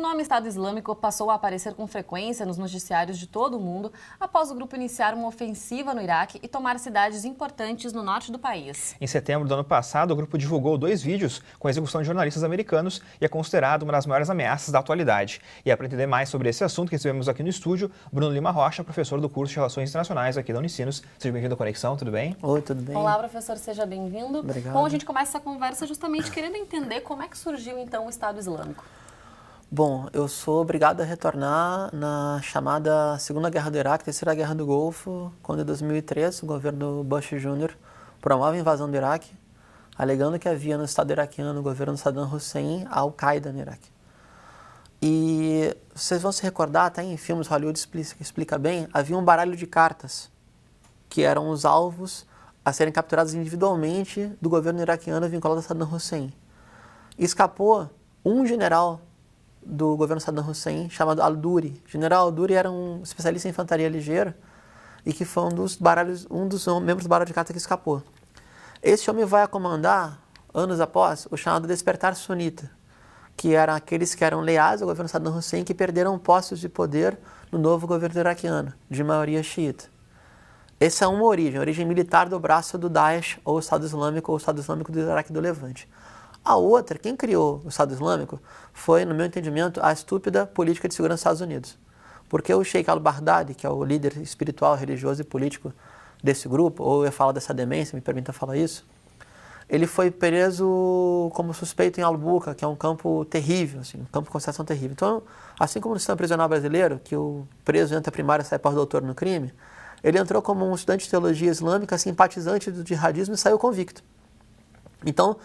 nome Estado Islâmico passou a aparecer com frequência nos noticiários de todo o mundo após o grupo iniciar uma ofensiva no Iraque e tomar cidades importantes no norte do país. Em setembro do ano passado, o grupo divulgou 2 vídeos com a execução de jornalistas americanos e é considerado uma das maiores ameaças da atualidade. E para entender mais sobre esse assunto que recebemos aqui no estúdio, Bruno Lima Rocha, professor do curso de Relações Internacionais aqui da Unicinos. Seja bem-vindo à Conexão, tudo bem? Oi, tudo bem? Olá, professor, seja bem-vindo. Obrigado. Bom, a gente começa essa conversa justamente querendo entender como é que surgiu então o Estado Islâmico. Bom, eu sou obrigado a retornar na chamada Segunda Guerra do Iraque, Terceira Guerra do Golfo, quando em 2003 o governo Bush Jr. promove a invasão do Iraque, alegando que havia no Estado iraquiano, o governo Saddam Hussein, a Al-Qaeda no Iraque. E vocês vão se recordar, até em filmes Hollywood explica bem, havia um baralho de cartas, que eram os alvos a serem capturados individualmente do governo iraquiano vinculado a Saddam Hussein. E escapou um general do governo Saddam Hussein, chamado Al-Duri. General Al-Duri era um especialista em infantaria ligeira e que foi um dos membros do baralho de cartas que escapou. Esse homem vai comandar, anos após, o chamado Despertar Sunita, que eram aqueles que eram leais ao governo Saddam Hussein que perderam postos de poder no novo governo iraquiano, de maioria xiita. Essa é uma origem, a origem militar do braço do Daesh, ou Estado Islâmico, ou Estado Islâmico do Iraque e do Levante. A outra, quem criou o Estado Islâmico, foi, no meu entendimento, a estúpida política de segurança dos Estados Unidos. Porque o Sheikh al-Baghdadi, que é o líder espiritual, religioso e político desse grupo, ou eu ia falar dessa demência, me permita falar isso, ele foi preso como suspeito em Al-Buqa, que é um campo terrível, assim, um campo de concentração terrível. Então, assim como no sistema prisional brasileiro, que o preso entra primário e sai pós-doutor no crime, ele entrou como um estudante de teologia islâmica, simpatizante do jihadismo e saiu convicto. Então,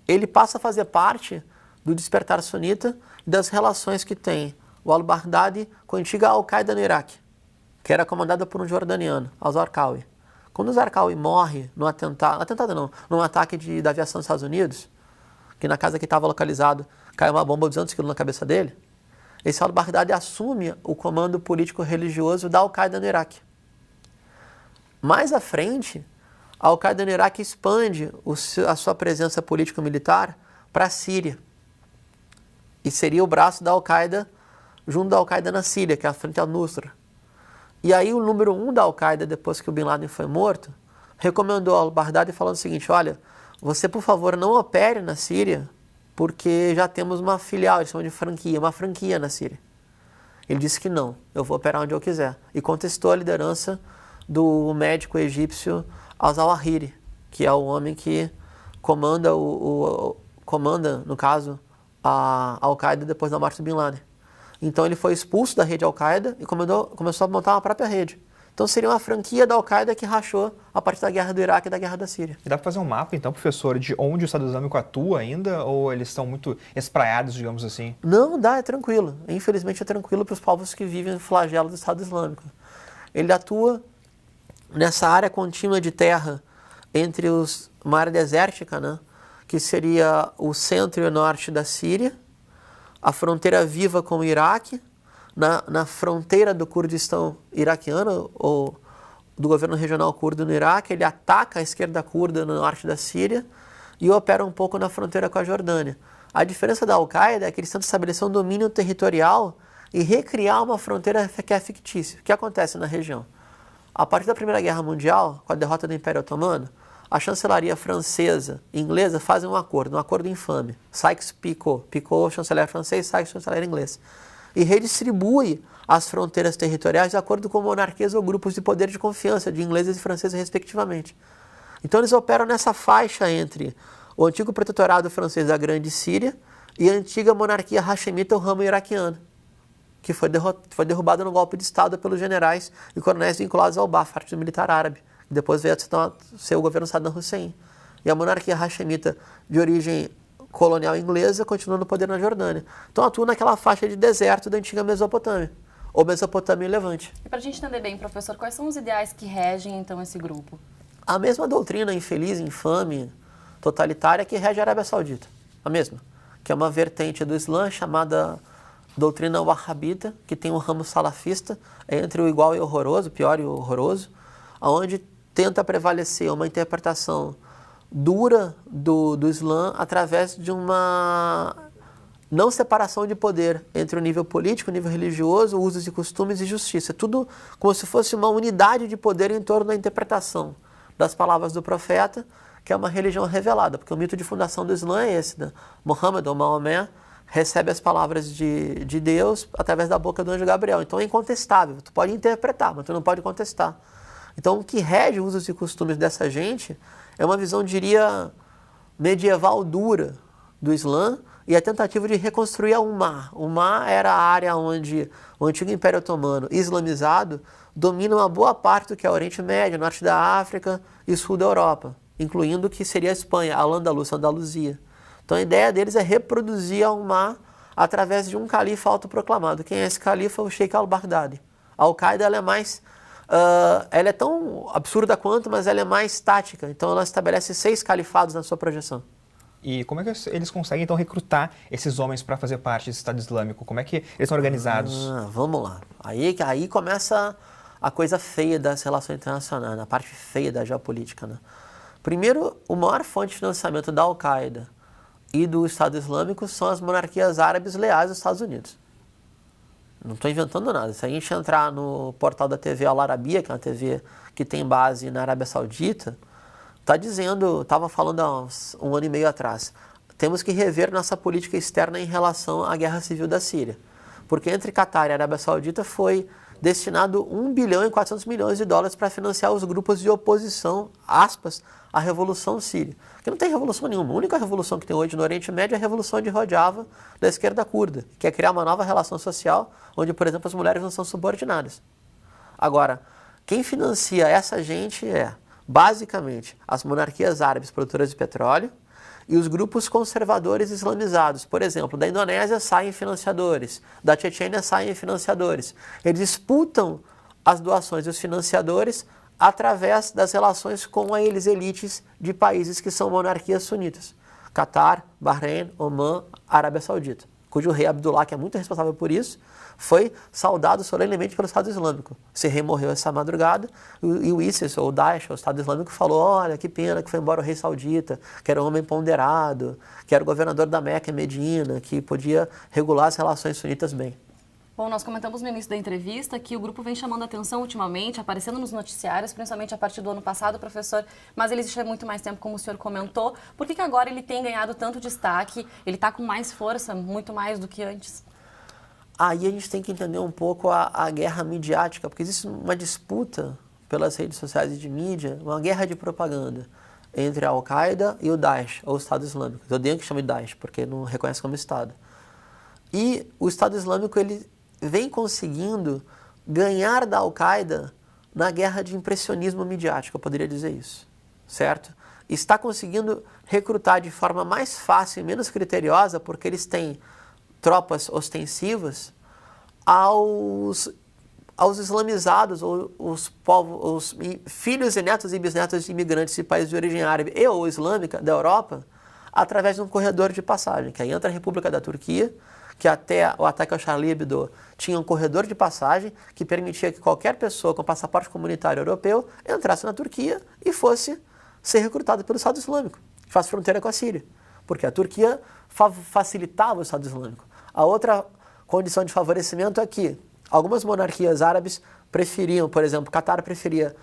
ele passa a fazer parte do despertar sunita e das relações que tem o al-Baghdadi com a antiga Al-Qaeda no Iraque, que era comandada por um jordaniano, al-Zarqawi. Quando o Zarqawi morre num num ataque da aviação dos Estados Unidos, que na casa que estava localizado caiu uma bomba de 200 quilos na cabeça dele, esse al-Baghdadi assume o comando político-religioso da Al-Qaeda no Iraque. Mais à frente, a Al-Qaeda no Iraque expande a sua presença político-militar para a Síria. E seria o braço da Al-Qaeda junto da Al-Qaeda na Síria, que é a Frente al-Nusra. E aí o número 1 da Al-Qaeda, depois que o Bin Laden foi morto, recomendou ao Baghdadi falando o seguinte: olha, você por favor não opere na Síria, porque já temos uma filial, eles chamam de franquia, uma franquia na Síria. Ele disse que não, eu vou operar onde eu quiser. E contestou a liderança do médico egípcio al-Zawahiri, que é o homem que comanda, no caso, a Al-Qaeda depois da morte do Bin Laden. Então ele foi expulso da rede Al-Qaeda e começou a montar uma própria rede. Então seria uma franquia da Al-Qaeda que rachou a partir da guerra do Iraque e da guerra da Síria. E dá para fazer um mapa, então, professor, de onde o Estado Islâmico atua ainda, ou eles estão muito espraiados, digamos assim? Não, dá, é tranquilo. Infelizmente é tranquilo para os povos que vivem no flagelo do Estado Islâmico. Ele atua nessa área contínua de terra entre uma área desértica, né, que seria o centro e o norte da Síria, a fronteira viva com o Iraque, na fronteira do Kurdistão iraquiano, ou do governo regional curdo no Iraque, ele ataca a esquerda curda no norte da Síria e opera um pouco na fronteira com a Jordânia. A diferença da Al-Qaeda é que eles tentam estabelecer um domínio territorial e recriar uma fronteira que é fictícia. O que acontece na região? A partir da Primeira Guerra Mundial, com a derrota do Império Otomano, a chancelaria francesa e inglesa fazem um acordo infame. Sykes-Picot, Picot, chanceler francês, Sykes, chanceler inglês. E redistribui as fronteiras territoriais de acordo com monarquias ou grupos de poder de confiança, de ingleses e franceses, respectivamente. Então eles operam nessa faixa entre o antigo protetorado francês da Grande Síria e a antiga monarquia hashemita, o ramo iraquiano, que foi derrubada no golpe de Estado pelos generais e coronéis vinculados ao Ba'ath, partido militar árabe, que depois veio a ser o governo Saddam Hussein. E a monarquia hashemita, de origem colonial inglesa, continua no poder na Jordânia. Então atua naquela faixa de deserto da antiga Mesopotâmia, ou Mesopotâmia e Levante. E para a gente entender bem, professor, quais são os ideais que regem então esse grupo? A mesma doutrina infeliz, infame, totalitária que rege a Arábia Saudita. A mesma. Que é uma vertente do Islã chamada doutrina wahhabita, que tem um ramo salafista, entre o igual e o horroroso, o pior e o horroroso, onde tenta prevalecer uma interpretação dura do Islã através de uma não separação de poder entre o nível político, o nível religioso, usos e costumes e justiça. Tudo como se fosse uma unidade de poder em torno da interpretação das palavras do profeta, que é uma religião revelada, porque o mito de fundação do Islã é esse, né? Muhammad ou Maomé recebe as palavras de Deus através da boca do anjo Gabriel. Então é incontestável, tu pode interpretar, mas tu não pode contestar. Então o que rege os usos e costumes dessa gente é uma visão, diria, medieval dura do Islã, e a tentativa de reconstruir a Ummah. Ummah era a área onde o antigo Império Otomano, islamizado, domina uma boa parte do que é o Oriente Médio, Norte da África e Sul da Europa, incluindo o que seria a Espanha, a Al-Andalus, Andaluzia. Então a ideia deles é reproduzir a Ummah através de um califa autoproclamado. Quem é esse califa? O Sheikh al-Baghdadi. A Al-Qaeda ela é mais... ela é tão absurda quanto, mas ela é mais tática. Então ela estabelece 6 califados na sua projeção. E como é que eles conseguem, então, recrutar esses homens para fazer parte desse Estado Islâmico? Como é que eles são organizados? Vamos lá. Aí começa a coisa feia das relações internacionais, a parte feia da geopolítica, né? Primeiro, a maior fonte de financiamento da Al-Qaeda e do Estado Islâmico são as monarquias árabes leais aos Estados Unidos. Não estou inventando nada. Se a gente entrar no portal da TV Al Arabiya, que é uma TV que tem base na Arábia Saudita, está dizendo, estava falando há um ano e meio atrás, temos que rever nossa política externa em relação à guerra civil da Síria. Porque entre Catar e Arábia Saudita foi destinado 1 bilhão e 400 milhões de dólares para financiar os grupos de oposição, aspas, à Revolução Síria. Que não tem revolução nenhuma. A única revolução que tem hoje no Oriente Médio é a Revolução de Rojava da esquerda curda, que é criar uma nova relação social onde, por exemplo, as mulheres não são subordinadas. Agora, quem financia essa gente é, basicamente, as monarquias árabes produtoras de petróleo e os grupos conservadores islamizados. Por exemplo, da Indonésia saem financiadores, da Chechênia saem financiadores. Eles disputam as doações dos financiadores através das relações com as elites de países que são monarquias sunitas. Catar, Bahrein, Omã, Arábia Saudita, cujo rei Abdullah, que é muito responsável por isso, foi saudado solenemente pelo Estado Islâmico. Esse rei morreu essa madrugada e o ISIS, ou o Daesh, o Estado Islâmico, falou: olha, que pena que foi embora o rei saudita, que era um homem ponderado, que era o governador da Meca e Medina, que podia regular as relações sunitas bem. Bom, nós comentamos no início da entrevista que o grupo vem chamando a atenção ultimamente, aparecendo nos noticiários, principalmente a partir do ano passado, professor, mas ele existe há muito mais tempo, como o senhor comentou. Por que agora ele tem ganhado tanto destaque? Ele está com mais força, muito mais do que antes? Aí a gente tem que entender um pouco a guerra midiática, porque existe uma disputa pelas redes sociais e de mídia, uma guerra de propaganda entre a Al-Qaeda e o Daesh, ou o Estado Islâmico. Eu odeio que chame de Daesh, porque não reconhece como Estado. E o Estado Islâmico, ele vem conseguindo ganhar da Al-Qaeda na guerra de impressionismo midiático, eu poderia dizer isso, certo? Está conseguindo recrutar de forma mais fácil e menos criteriosa, porque eles têm tropas ostensivas aos islamizados, ou os filhos e netos e bisnetos de imigrantes de países de origem árabe e ou islâmica da Europa, através de um corredor de passagem, que aí entra a República da Turquia, que até o ataque ao Charlie Hebdo tinha um corredor de passagem que permitia que qualquer pessoa com passaporte comunitário europeu entrasse na Turquia e fosse ser recrutada pelo Estado Islâmico, que faz fronteira com a Síria, porque a Turquia facilitava o Estado Islâmico. A outra condição de favorecimento é que algumas monarquias árabes preferiam, por exemplo, Catar preferia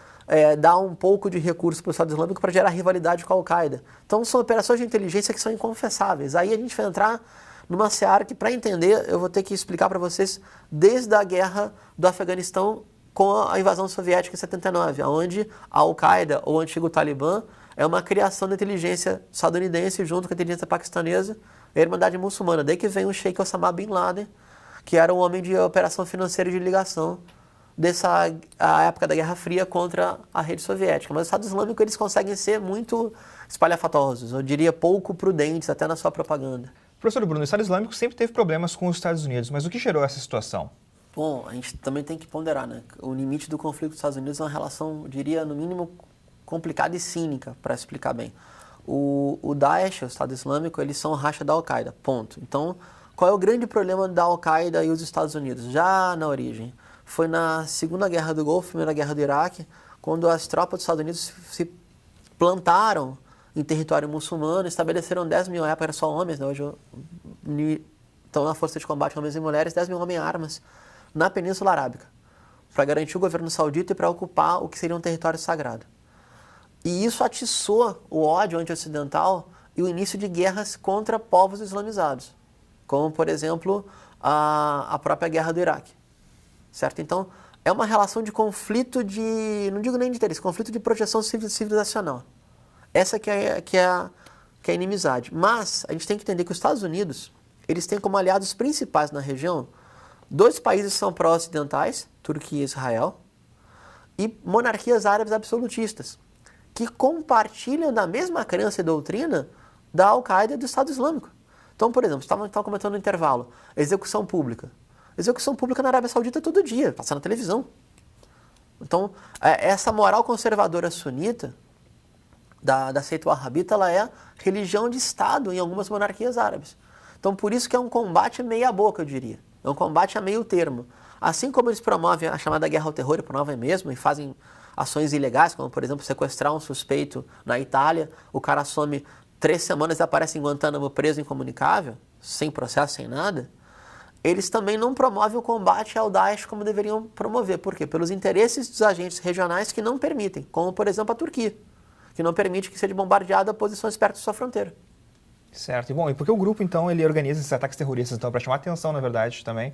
dar um pouco de recurso para o Estado Islâmico para gerar rivalidade com a Al-Qaeda. Então são operações de inteligência que são inconfessáveis. Aí a gente vai entrar numa seara que, para entender, eu vou ter que explicar para vocês desde a guerra do Afeganistão com a invasão soviética em 79, onde a Al-Qaeda, ou o antigo Talibã, é uma criação da inteligência estadunidense junto com a inteligência paquistanesa e a Irmandade Muçulmana. Daí que vem o Sheikh Osama Bin Laden, que era um homem de operação financeira e de ligação a época da Guerra Fria contra a rede soviética. Mas o Estado Islâmico, eles conseguem ser muito espalhafatosos, eu diria pouco prudentes até na sua propaganda. Professor Bruno, o Estado Islâmico sempre teve problemas com os Estados Unidos, mas o que gerou essa situação? Bom, a gente também tem que ponderar, né? O limite do conflito dos Estados Unidos é uma relação, eu diria, no mínimo, complicada e cínica, para explicar bem. O Daesh, o Estado Islâmico, eles são racha da Al-Qaeda, ponto. Então, qual é o grande problema da Al-Qaeda e os Estados Unidos? Já na origem, foi na Segunda Guerra do Golfo, Primeira Guerra do Iraque, quando as tropas dos Estados Unidos se plantaram em território muçulmano, estabeleceram 10 mil, na época era só homens, né? Hoje Então, na Força de Combate Homens e Mulheres, 10 mil homens em armas na Península Arábica, para garantir o governo saudita e para ocupar o que seria um território sagrado. E isso atiçou o ódio anti-ocidental e o início de guerras contra povos islamizados, como, por exemplo, a própria guerra do Iraque. Certo? Então, é uma relação de conflito não digo nem de interesse, conflito de projeção civilizacional. Essa que é a inimizade. Mas a gente tem que entender que os Estados Unidos, eles têm como aliados principais na região 2 países que são pró-ocidentais, Turquia e Israel, e monarquias árabes absolutistas, que compartilham da mesma crença e doutrina da Al-Qaeda e do Estado Islâmico. Então, por exemplo, estava comentando no intervalo, execução pública. Execução pública na Arábia Saudita todo dia, passa na televisão. Então, essa moral conservadora sunita da seita wahhabita, ela é religião de Estado em algumas monarquias árabes. Então, por isso que é um combate meia boca, eu diria. É um combate a meio termo. Assim como eles promovem a chamada guerra ao terror, e promovem mesmo, e fazem ações ilegais, como, por exemplo, sequestrar um suspeito na Itália, o cara some 3 semanas e aparece em Guantánamo preso incomunicável, sem processo, sem nada, eles também não promovem o combate ao Daesh como deveriam promover. Por quê? Pelos interesses dos agentes regionais que não permitem, como, por exemplo, a Turquia, que não permite que seja bombardeada posições perto de sua fronteira. Certo. E bom, e por que o grupo, então, ele organiza esses ataques terroristas, então, para chamar atenção, na verdade, também?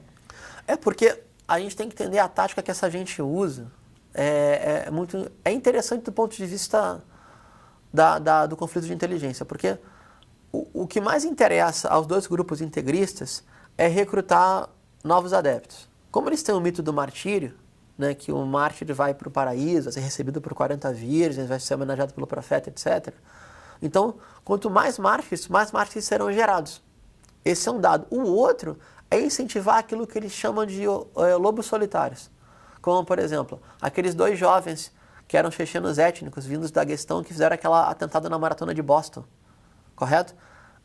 É porque a gente tem que entender a tática que essa gente usa. É interessante do ponto de vista do conflito de inteligência, porque o que mais interessa aos 2 grupos integristas é recrutar novos adeptos. Como eles têm o mito do martírio, né, que o mártir vai para o paraíso, vai ser recebido por 40 virgens, vai ser homenageado pelo profeta, etc. Então, quanto mais mártires serão gerados. Esse é um dado. O outro é incentivar aquilo que eles chamam de lobos solitários. Como, por exemplo, aqueles 2 jovens que eram chechenos étnicos vindos da Daguestão que fizeram aquela atentado na maratona de Boston. Correto?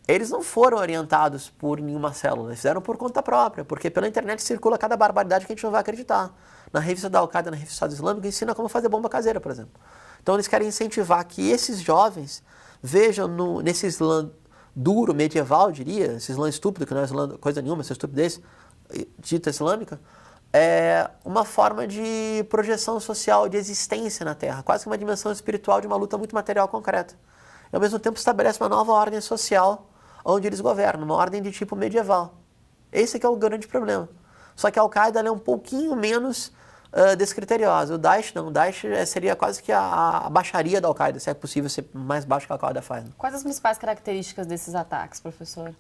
Eles não foram orientados por nenhuma célula, eles fizeram por conta própria, porque pela internet circula cada barbaridade que a gente não vai acreditar. Na revista da Al-Qaeda, na revista do Estado Islâmico, ensina como fazer bomba caseira, por exemplo. Então eles querem incentivar que esses jovens vejam nesse Islã duro, medieval, diria, esse Islã estúpido, que não é Islã coisa nenhuma, essa estupidez dita islâmica, é uma forma de projeção social, de existência na Terra, quase que uma dimensão espiritual de uma luta muito material concreta. E ao mesmo tempo estabelece uma nova ordem social onde eles governam, uma ordem de tipo medieval. Esse que é o grande problema. Só que a Al-Qaeda é um pouquinho menos descriteriosa. O Daesh não. O Daesh seria quase que a baixaria da Al-Qaeda, se é possível ser mais baixo que a Al-Qaeda faz. Quais as principais características desses ataques, professor?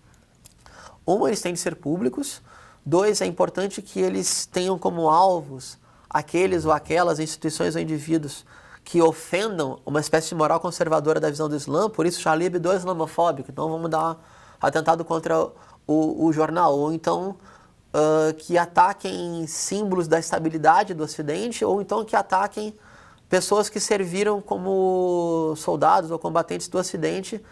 1, eles têm de ser públicos. 2, é importante que eles tenham como alvos aqueles ou aquelas instituições ou indivíduos que ofendam uma espécie de moral conservadora da visão do Islã, por isso Charlie Hebdo é islamofóbico, então vamos dar atentado contra o jornal, ou então que ataquem símbolos da estabilidade do Ocidente, ou então que ataquem pessoas que serviram como soldados ou combatentes do Ocidente,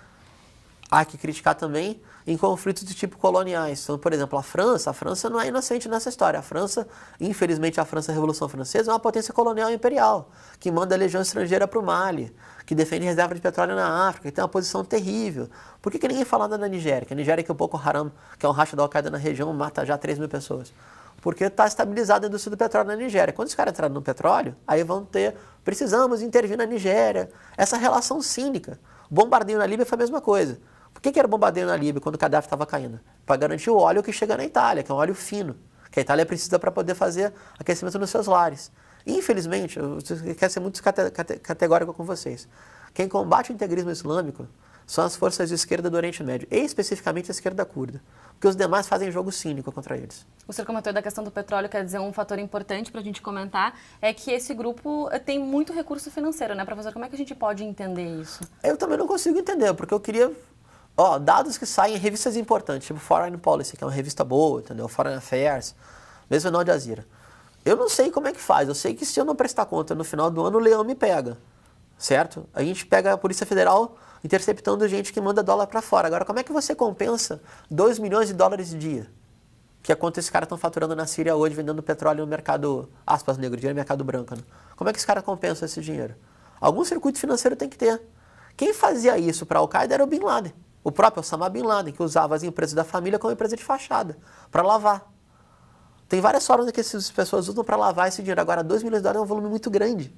há que criticar também, em conflitos de tipo coloniais. Então, por exemplo, a França não é inocente nessa história. A França, infelizmente, a Revolução Francesa é uma potência colonial e imperial, que manda a legião estrangeira para o Mali, que defende reserva de petróleo na África, que tem uma posição terrível. Por que ninguém fala nada da Nigéria? Que a Nigéria, que é o Boko Haram, que é um racha da Al-Qaeda na região, mata já 3 mil pessoas. Porque está estabilizada a indústria do petróleo na Nigéria. Quando os caras entrarem no petróleo, aí vão ter, precisamos intervir na Nigéria. Essa relação cínica. O bombardeio na Líbia foi a mesma coisa. Por que era bombardeio na Líbia quando o Gaddafi estava caindo? Para garantir o óleo que chega na Itália, que é um óleo fino, que a Itália precisa para poder fazer aquecimento nos seus lares. Infelizmente, eu quero ser muito categórico com vocês. Quem combate o integrismo islâmico são as forças de esquerda do Oriente Médio, e especificamente a esquerda curda, porque os demais fazem jogo cínico contra eles. O senhor comentou da questão do petróleo, quer dizer, um fator importante para a gente comentar é que esse grupo tem muito recurso financeiro, né, professor? Como é que a gente pode entender isso? Eu também não consigo entender, porque eu queria... dados que saem em revistas importantes, tipo Foreign Policy, que é uma revista boa, entendeu? Foreign Affairs, mesmo no Al Jazeera. Eu não sei como é que faz, eu sei que se eu não prestar conta no final do ano, o leão me pega, certo? A gente pega a Polícia Federal interceptando gente que manda dólar para fora. Agora, como é que você compensa 2 milhões de dólares de dia? Que é quanto esses caras estão faturando na Síria hoje, vendendo petróleo no mercado, aspas, negro, dinheiro no mercado branco, né? Como é que esses caras compensam esse dinheiro? Algum circuito financeiro tem que ter. Quem fazia isso para a Al-Qaeda era o Bin Laden. O próprio Osama Bin Laden, que usava as empresas da família como empresa de fachada, para lavar. Tem várias formas que essas pessoas usam para lavar esse dinheiro. Agora, 2 milhões de dólares é um volume muito grande.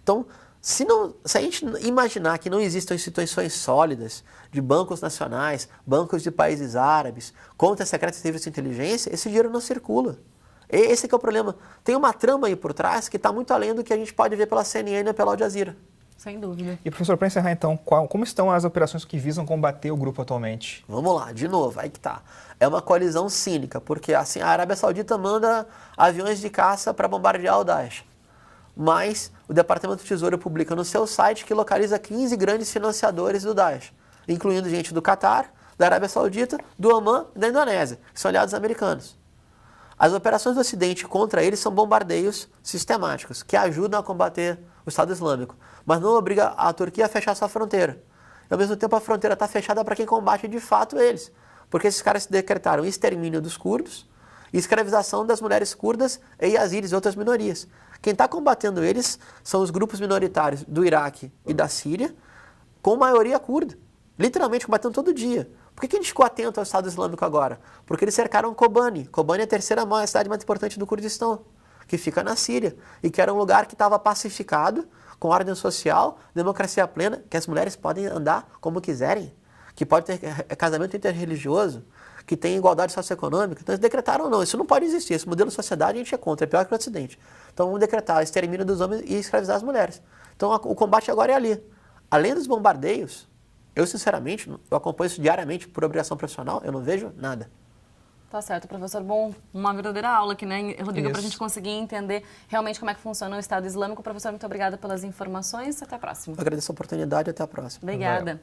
Então, se a gente imaginar que não existam instituições sólidas de bancos nacionais, bancos de países árabes, contas secretas e serviços de inteligência, esse dinheiro não circula. Esse que é o problema. Tem uma trama aí por trás que está muito além do que a gente pode ver pela CNN ou pela Al Jazeera. Sem dúvida. E, professor, para encerrar então, como estão as operações que visam combater o grupo atualmente? Vamos lá, de novo, aí que tá. É uma coalizão cínica, porque assim, a Arábia Saudita manda aviões de caça para bombardear o Daesh. Mas o Departamento do Tesouro publica no seu site que localiza 15 grandes financiadores do Daesh, incluindo gente do Catar, da Arábia Saudita, do Omã e da Indonésia, que são aliados americanos. As operações do Ocidente contra eles são bombardeios sistemáticos, que ajudam a combater o Estado Islâmico, mas não obriga a Turquia a fechar sua fronteira. E, ao mesmo tempo, a fronteira está fechada para quem combate de fato eles, porque esses caras decretaram extermínio dos curdos e escravização das mulheres curdas e yazidis e outras minorias. Quem está combatendo eles são os grupos minoritários do Iraque e da Síria, com maioria curda, literalmente combatendo todo dia. Por que a gente ficou atento ao Estado Islâmico agora? Porque eles cercaram Kobani. Kobani é a terceira cidade mais importante do Kurdistão, que fica na Síria, e que era um lugar que estava pacificado, com ordem social, democracia plena, que as mulheres podem andar como quiserem, que pode ter casamento interreligioso, que tem igualdade socioeconômica. Então eles decretaram não, isso não pode existir. Esse modelo de sociedade a gente é contra, é pior que o Ocidente. Então vamos decretar o extermínio dos homens e escravizar as mulheres. Então o combate agora é ali. Além dos bombardeios, eu sinceramente, eu acompanho isso diariamente por obrigação profissional, eu não vejo nada. Tá certo, professor. Bom, uma verdadeira aula aqui, né, Rodrigo, para a Isso. gente conseguir entender realmente como é que funciona o Estado Islâmico. Professor, muito obrigada pelas informações. Até a próxima. Eu agradeço a oportunidade e até a próxima. Obrigada.